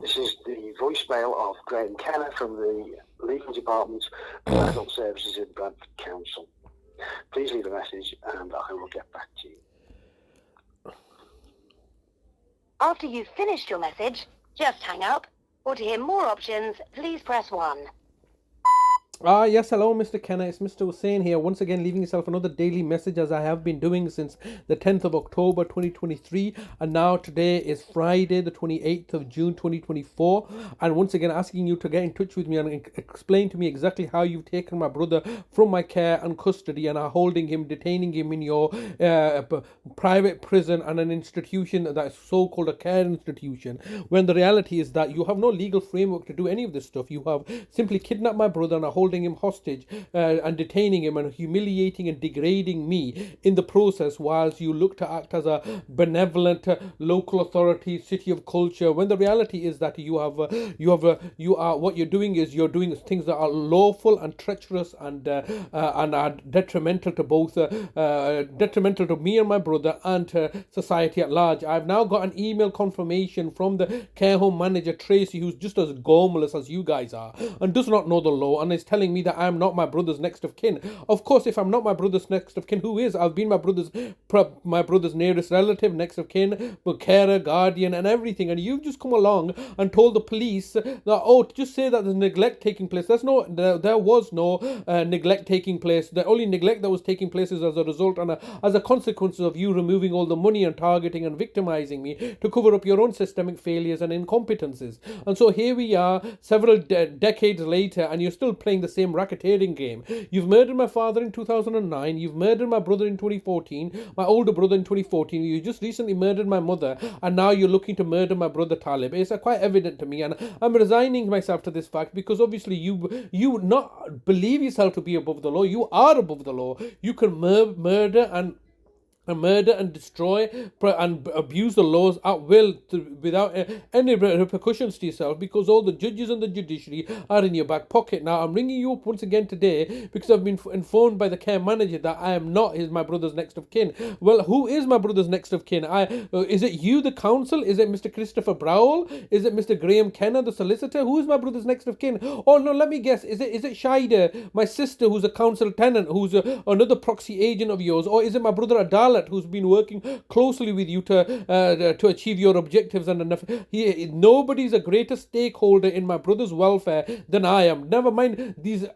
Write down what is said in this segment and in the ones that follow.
This is the voicemail of Graeme Kenna from the Legal Department of Adult Services in Bradford Council. Please leave a message and I will get back to you. After you've finished your message, just hang up. Or to hear more options, please press 1. Yes, hello, Mr. Kenna. It's Mr. Hussain here. Once again, leaving yourself another daily message as I have been doing since the 10th of October 2023. And now today is Friday, the 28th of June 2024. And once again, asking you to get in touch with me and explain to me exactly how you've taken my brother from my care and custody and are holding him, detaining him in your private prison and an institution that is so-called a care institution. When the reality is that you have no legal framework to do any of this stuff. You have simply kidnapped my brother and are holding him hostage and detaining him and humiliating and degrading me in the process, whilst you look to act as a benevolent local authority, city of culture, when the reality is that you are what you're doing is you're doing things that are lawful and treacherous and are detrimental to both detrimental to me and my brother and to society at large. I've now got an email confirmation from the care home manager Tracy, who's just as gormless as you guys are and does not know the law, and is telling me that I'm not my brother's next of kin. Of course, if I'm not my brother's next of kin, who is? I've been my brother's nearest relative, next of kin, carer, guardian, and everything. And you've just come along and told the police that just say that there's neglect taking place. There was no neglect taking place. The only neglect that was taking place is as a result and as a consequence of you removing all the money and targeting and victimizing me to cover up your own systemic failures and incompetences. And so here we are, several decades later, and you're still playing the same racketeering game. You've murdered my father in 2009. You've murdered my brother in 2014, my older brother in 2014. You just recently murdered my mother, and now you're looking to murder my brother Talib. It's quite evident to me, and I'm resigning myself to this fact, because obviously you not believe yourself to be above the law. You are above the law. You can murder and destroy and abuse the laws at will without any repercussions to yourself, because all the judges and the judiciary are in your back pocket. Now, I'm ringing you up once again today because I've been informed by the care manager that I am not my brother's next of kin. Well, who is my brother's next of kin? Is it you, the council? Is it Mr. Christopher Browell? Is it Mr. Graeme Kenna, the solicitor? Who is my brother's next of kin? Oh no, let me guess. Is it Shida, my sister, who's a council tenant, who's another proxy agent of yours? Or is it my brother Adal, who's been working closely with you to achieve your objectives? And nobody's a greater stakeholder in my brother's welfare than I am. Never mind these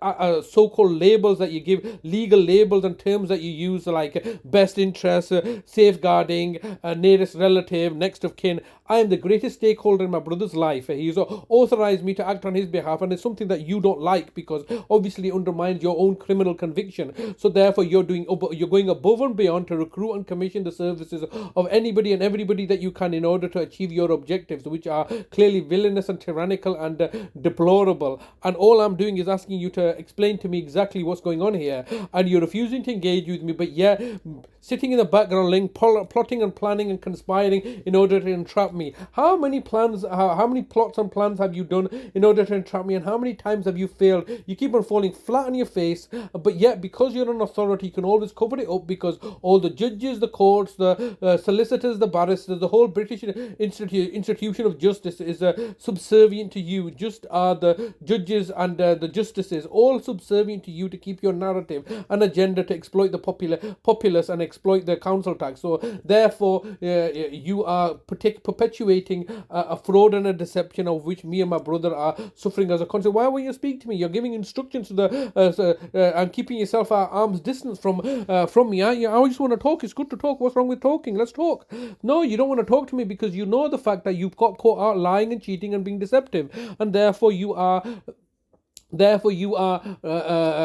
so-called labels that you give, legal labels and terms that you use, like best interest, safeguarding, nearest relative, next of kin. I am the greatest stakeholder in my brother's life. He's authorized me to act on his behalf, and it's something that you don't like because obviously undermines your own criminal conviction. So therefore you're going above and beyond to recruit and commission the services of anybody and everybody that you can in order to achieve your objectives, which are clearly villainous and tyrannical and deplorable. And all I'm doing is asking you to explain to me exactly what's going on here, and you're refusing to engage with me, but sitting in the background, plotting and planning and conspiring in order to entrap me. How many plots and plans have you done in order to entrap me, and how many times have you failed? You keep on falling flat on your face, but yet because you're an authority, you can always cover it up, because all the judges, the courts, the solicitors, the barristers, the whole British institution of justice is subservient to you. Just are the judges and the justices all subservient to you to keep your narrative and agenda to exploit the populace and exploit the council tax. So therefore you are perpetuating a fraud and a deception of which me and my brother are suffering as a consequence. Why won't you speak to me? You're giving instructions to and keeping yourself at arm's distance from me. I just want to talk. It's good to talk. What's wrong with talking? Let's talk. No, you don't want to talk to me because you know the fact that you've got caught out lying and cheating and being deceptive, and therefore you are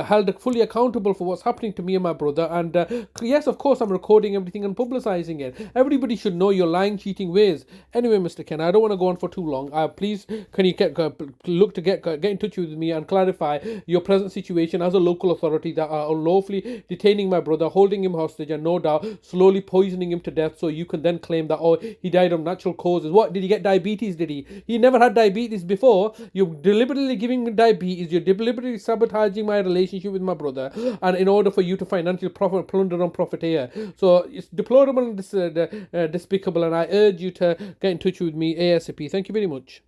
held fully accountable for what's happening to me and my brother. And yes, of course, I'm recording everything and publicizing it. Everybody should know your lying, cheating ways. Anyway, Mr. Kenna, I don't want to go on for too long. Please, can you get in touch with me and clarify your present situation as a local authority that are unlawfully detaining my brother, holding him hostage, and no doubt slowly poisoning him to death, so you can then claim that he died of natural causes. What, did he get diabetes? Did he? He never had diabetes before. You're deliberately giving him diabetes. You're deliberately sabotaging my relationship with my brother, and in order for you to financially plunder and profiteer. So it's deplorable and despicable, and I urge you to get in touch with me ASAP. Thank you very much.